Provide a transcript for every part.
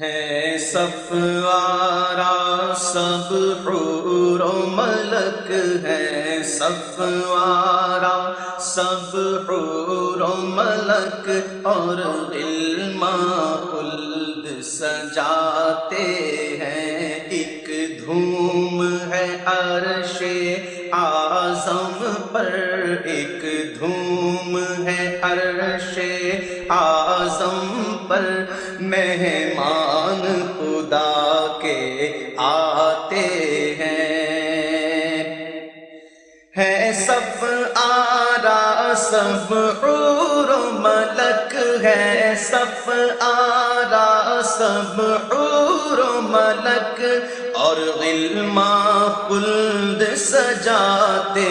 ہے صفوارہ سب حور و ملک ہے، صفوارہ سب حور و ملک، اور غلماں خلد سجاتے ہیں۔ ایک دھوم ہے عرش اعظم پر، ایک دھوم ہے عرش اعظم پر، مہمان خدا کے آتے ہیں صف آرا سب حور و ملک ہے، صف آرا سب حور و ملک، اور غلماں خلد سجاتے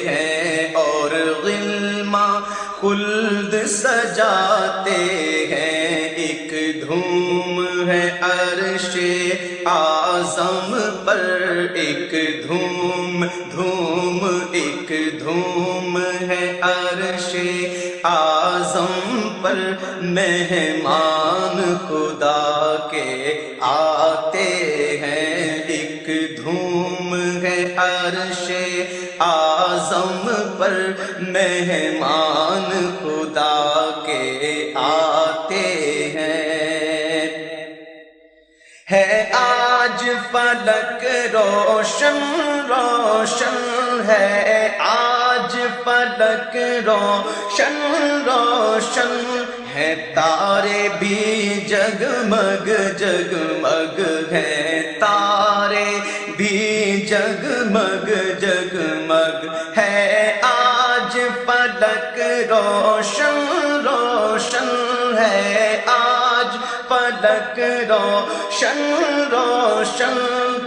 ہیں، اور غلماں خلد سجاتے ہیں۔ ایک دھوم ہے عرش اعظم پر، ایک دھوم ایک دھوم ہے عرش اعظم پر، مہمان خدا کے آتے ہیں۔ ایک دھوم ہے عرش اعظم پر، مہمان خدا کے آتے ہے آج فلک روشن روشن ہے، آج فلک روشن روشن ہے، تارے بھی جگمگ جگمگ ہیں، تارے بھی جگمگ جگمگ ہے، آج فلک روشن روشن ہے، آج فلک روشن روشن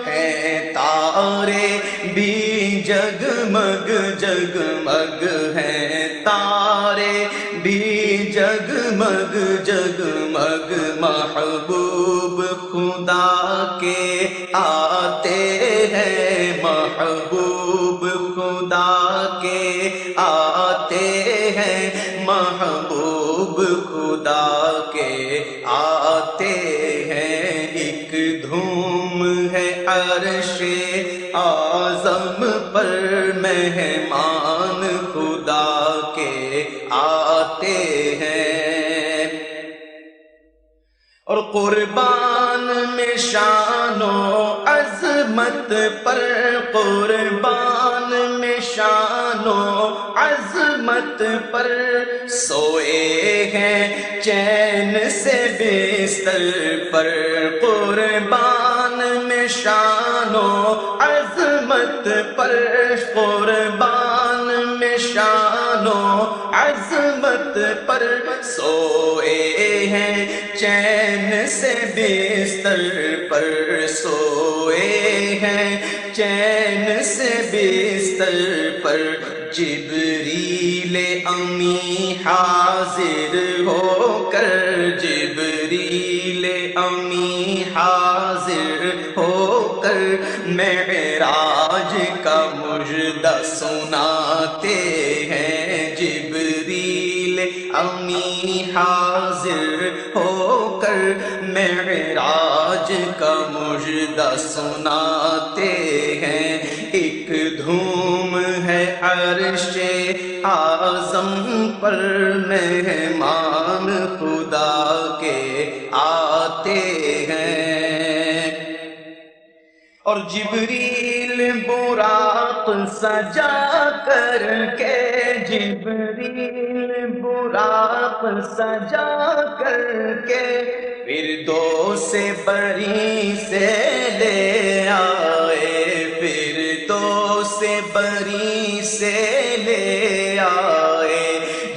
ہے، تارے بھی جگمگ جگمگ ہیں، تارے بھی جگمگ جگمگ، محبوب خدا کے آتے ہیں، محبوب خدا کے آتے ہیں، محبوب خدا کے آتے ہیں۔ ایک دھوم ہے عرش اعظم پر، مہمان خدا کے آتے ہیں، اور قربان میں شان و عظمت پر، قربان میں شان و عظمت پر، سوئے ہیں چین سے بستر پر، قربان میں شان و عظمت پر، قربان میں شان و عظمت پر، سوئے ہیں چین سے بستر پر، سوئے ہیں چین سے بستر پر، جبریل امی حاضر ہو کر، جبریل امی حاضر ہو کر، معراج کا مژدہ سناتے ہیں، جبریل امی حاضر ہو کر، معراج کا مژدہ سناتے ہیں۔ ایک دھوم ہے عرش اعظم پر، مہمان خدا کے آتے ہیں، اور جبریل براق سجا کر کے، جبریل براق سجا کر کے، فردوس بری سے لے آئے، فردوس بری سے لے آئے،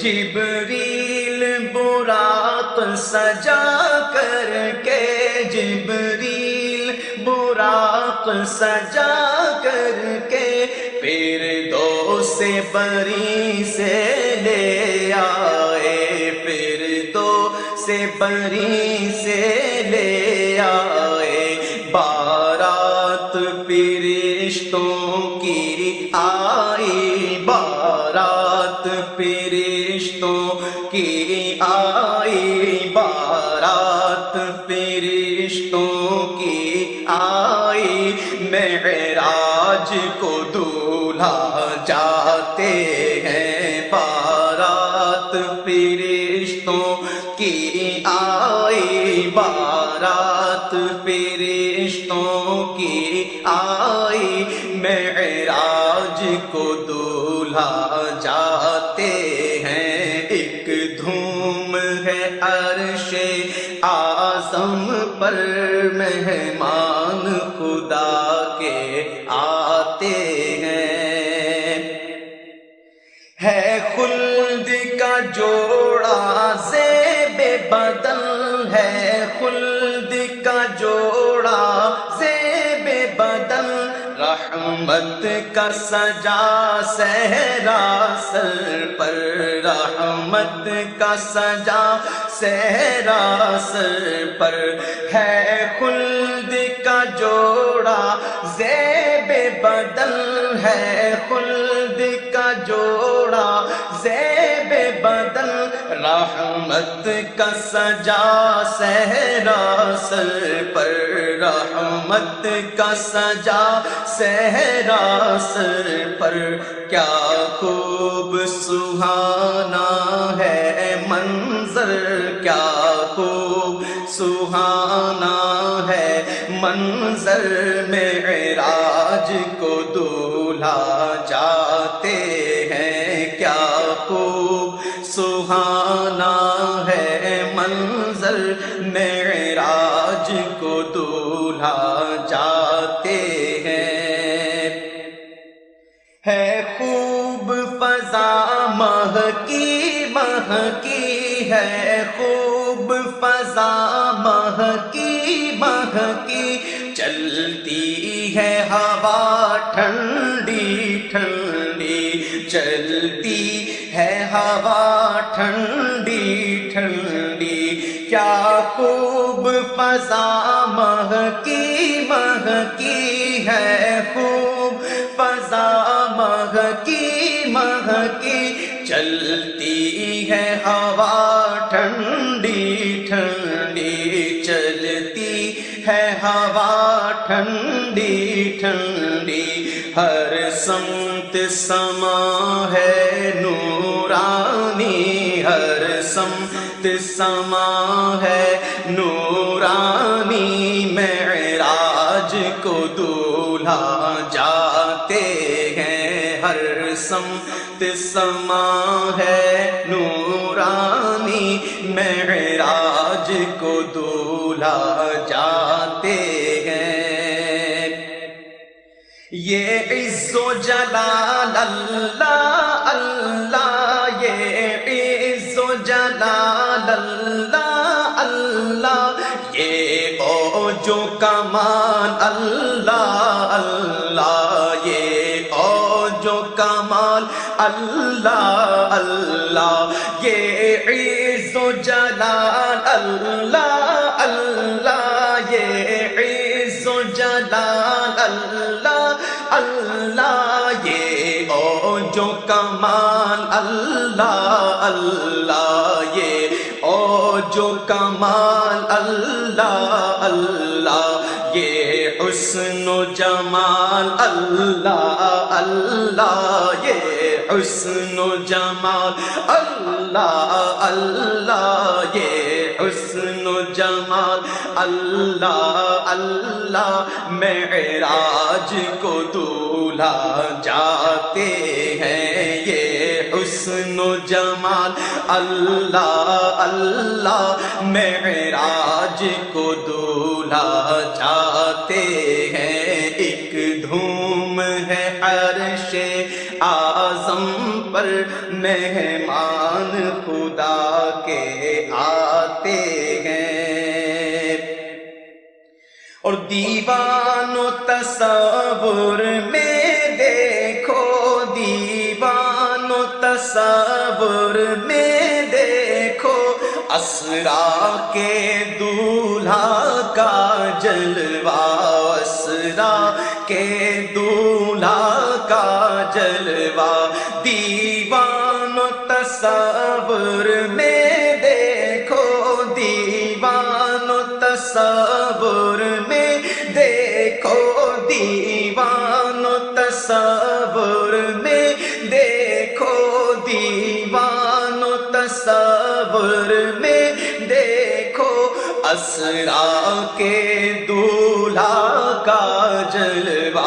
جبریل براق سجا کر کے، جبریل براق سجا کر کے، فردوس بری سے لے آئے، فردوس بری سے لے آئے، بارات فرشتوں کی آئی، بارات فرشتوں کی آئی، بارات فرشتوں فرشتوں کی آئی، معراج کو دولہا جاتے ہیں، بارات فرشتوں کی آئی، بارات فرشتوں کی آئی، معراج کو دولہا جاتے ہیں، ایک دھوم ہے عرش اعظم پر، مہمان خدا کے آتے ہیں، ہے خلد کا جوڑا زیب بدن، ہے خلد کا جوڑا زیب بدن، رحمت کا سجا صحرا سر پر، رحمت کا سجا صحرا سر پر، ہے خلد کا جوڑا زیب بدن، ہے خلد کا جوڑا زیب بدن، رحمت کا سجا صحرا سر پر، رحمت کا سجا صحرا سر پر، کیا خوب سہانا ہے منظر، کیا خوب سہانا ہے منظر، معراج کو دولہا جاتے ہیں، کیا خوب سہانا ہے منظر، معراج کو دولہا جاتے ہیں، ہے خوب فضا مہکی مہکی، ہے خوب فضا مہکی مہکی، چلتی ہے ہوا ٹھنڈی ٹھنڈی، چلتی ہے ہوا ٹھنڈی ٹھنڈی، کیا خوب فضا مہکی مہکی، ہے خوب فضا مہکی مہکی، چلتی ہے ہوا ٹھنڈی ٹھنڈی، چلتی ہے ہوا ٹھنڈی ٹھنڈی، ہر سمت سما ہے نورانی، ہر سمت سما ہے نورانی، معراج کو دولہا جاتے ہیں، ہر سمت سما ہے نورانی، معراج کو دولہا جاتے ہیں، یہ عز و جلال اللہ اللہ، یہ عز و جلال اللہ اللہ، یہ اوج و کمال اللہ اللہ، یہ اوج و کمال اللہ اللہ، یہ عز و جلال اللہ اللہ، یہ عز و جلال اللہ اللہ، یہ اوج و کمال اللہ اللہ، یہ اوج و کمال اللہ اللہ، یہ حسن و جمال اللہ اللہ، یہ حسن و جمال اللہ اللہ، یہ حسن و جمال اللہ اللہ، معراج کو دولہا جاتے ہیں، یہ حسن و جمال اللہ اللہ، معراج کو دولہا جاتے ہیں، ایک دھوم ہے عرش اعظم پر، مہمان خدا کے آتے ہیں، اور دیوان و تصور میں دیکھو، دیوان و تصور میں دیکھو، اسرا کے دولہا کا جلوہ، اسرا کے دولہا کا جلوہ، دیوان و تصور میں دیکھو، دیوان و تصور دور میں دیکھو اسرا کے دولہا کا جلوہ،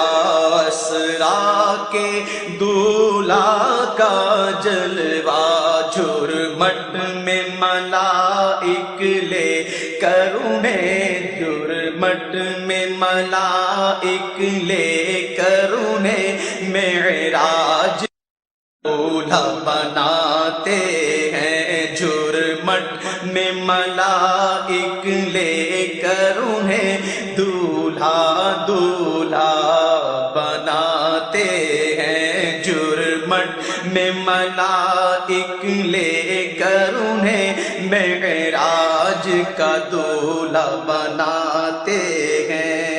اسرا کے دولہا کا جلوہ، جھرمٹ میں ملائک لے کر انہیں، جھرمٹ میں ملائک لے کر انہیں معراج دولہا بناتے ہیں، جھرمٹ میں ملائک لے کر انہیں دولہا دولہا بناتے ہیں، جھرمٹ میں ملائک لے کر انہیں معراج کا دولہا بناتے ہیں۔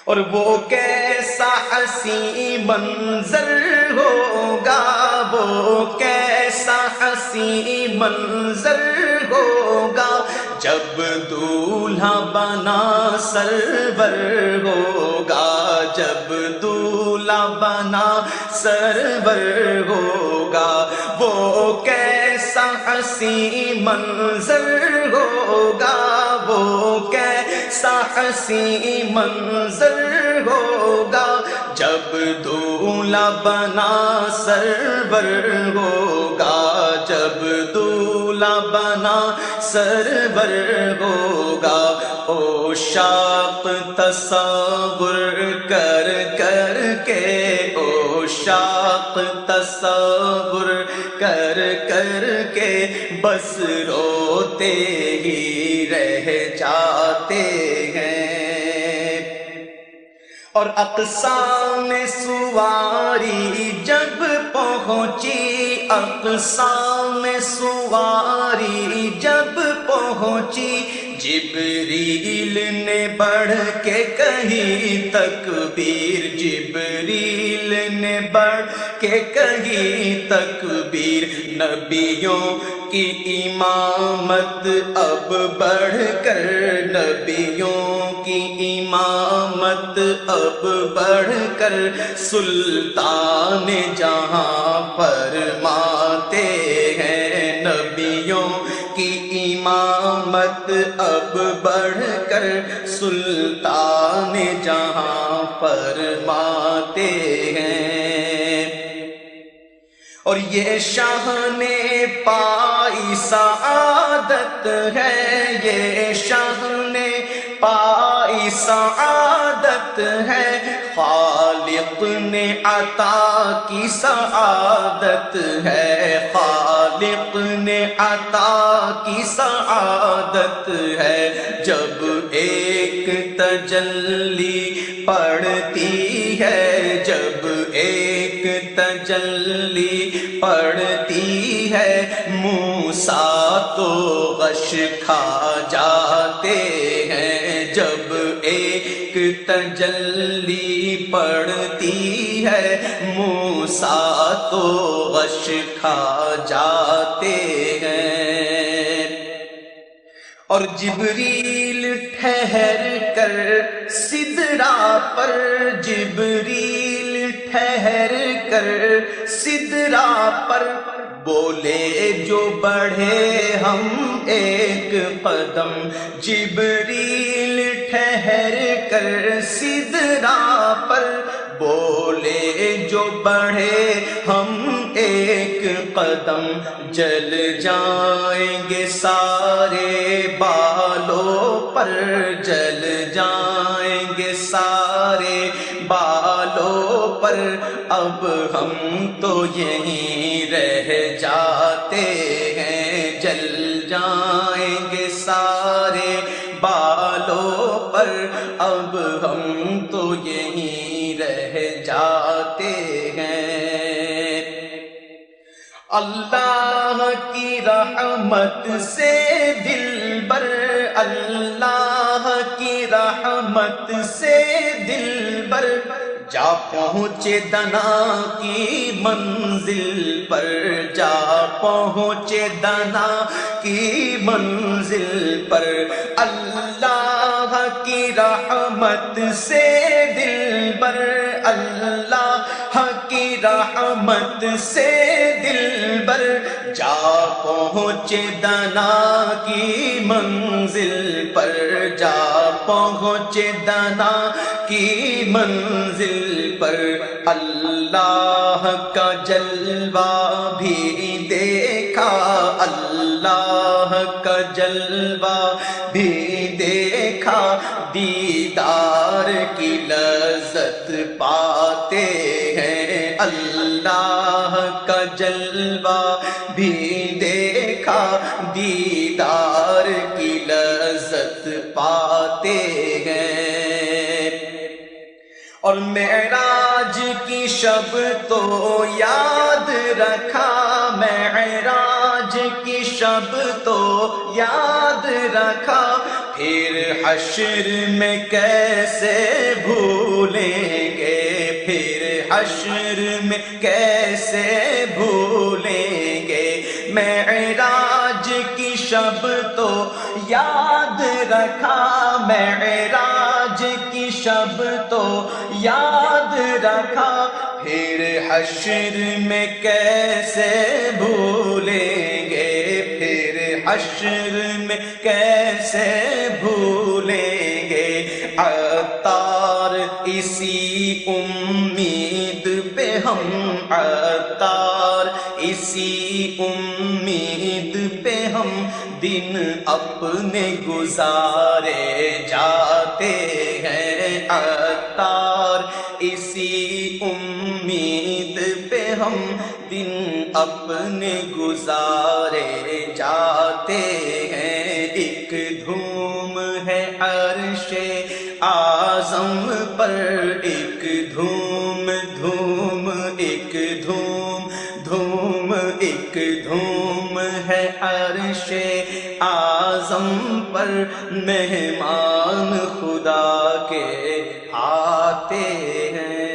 اور وہ کیسا حسین منظر ہوگا، وہ کیسا حسین منظر ہوگا، جب دولہا بنا سرور ہوگا، جب دولہا بنا سرور ہوگا، وہ کیسا حسین منظر ہوگا، وہ کیسا حسین منظر ہوگا، جب دولہا بنا سرور ہوگا، جب دولہا بنا سرور ہوگا۔ عشاق تصور کر کر کے، عشاق تصور کر کر کے بس روتے ہی رہ جاتے ہیں۔ اور اقصی میں سواری جب پہنچی، اقصی میں سواری جب پہنچی، جبریل نے بڑھ کے کہی تکبیر، جبریل نے بڑھ کے کہی تکبیر، نبیوں کی امامت اب بڑھ کر، نبیوں کی امامت اب بڑھ کر سلطان جہاں فرماتے ہیں، نبیوں کی امامت اب بڑھ کر سلطان جہاں فرماتے ہیں۔ اور یہ شان پائی سعادت ہے، یہ شان پائی سعادت ہے، خالق نے عطا کی سعادت ہے، خالق نے عطا کی سعادت ہے۔ جب ایک تجلی پڑتی ہے، جب ایک تجلی پڑتی ہے، موسیٰ تو غش کھا جاتے ہیں، جب ایک تجلی پڑتی ہے، موسیٰ تو غش کھا جاتے ہیں۔ اور جبریل ٹھہر کر سدرا پر، جبریل ٹھہر کر سدرا پر، بولے جو بڑھے ہم ایک قدم، جبریل ٹھہر کر سدرا پر، بولے جو بڑھے ہم ایک قدم، جل جائیں گے سارے بالوں پر، جل جائیں گے سارے بالوں پر، اب ہم تو یہیں رہ جاتے ہیں، جل جائیں گے سارے بالوں پر، اب ہم تو یہیں رہ جاتے ہیں۔ اللہ کی رحمت سے دلبر، اللہ کی رحمت سے دلبر، جا پہنچے دنا کی منزل پر، جا پہنچے دنا کی منزل پر، اللہ کی رحمت سے دلبر، اللہ کی رحمت سے دل بر جا پہنچے دنا کی منزل پر، جا پہنچے دنا کی منزل پر، اللہ کا جلوہ بھی دیکھا، اللہ کا جلوہ بھی دیکھا، دیدار کی لذت پاتے ہیں، اللہ کا جلوہ بھی دیکھا، دیدار کی لذت پاتے ہیں۔ اور معراج کی شب تو یاد رکھا، معراج کی شب تو یاد رکھا، پھر حشر میں کیسے بھولیں گے، پھر حشر میں کیسے بھولیں گے، معراج کی شب تو یاد رکھا، معراج کی شب تو یاد رکھا، پھر حشر میں کیسے بھولیں گے، پھر حشر میں کیسے بھولیں گے۔ عطار اسی امید پہ ہم، عطار اسی امید پہ ہم دن اپنے گزارے جاتے ہیں، عطار اسی امید پہ ہم دن اپنے گزارے جاتے ہیں۔ ایک دھوم ہے عرش اعظم پر، ایک دھوم دھوم ایک دھوم دھوم ایک دھوم ہے عرش اعظم پر، مہمان خدا کے آتے ہیں۔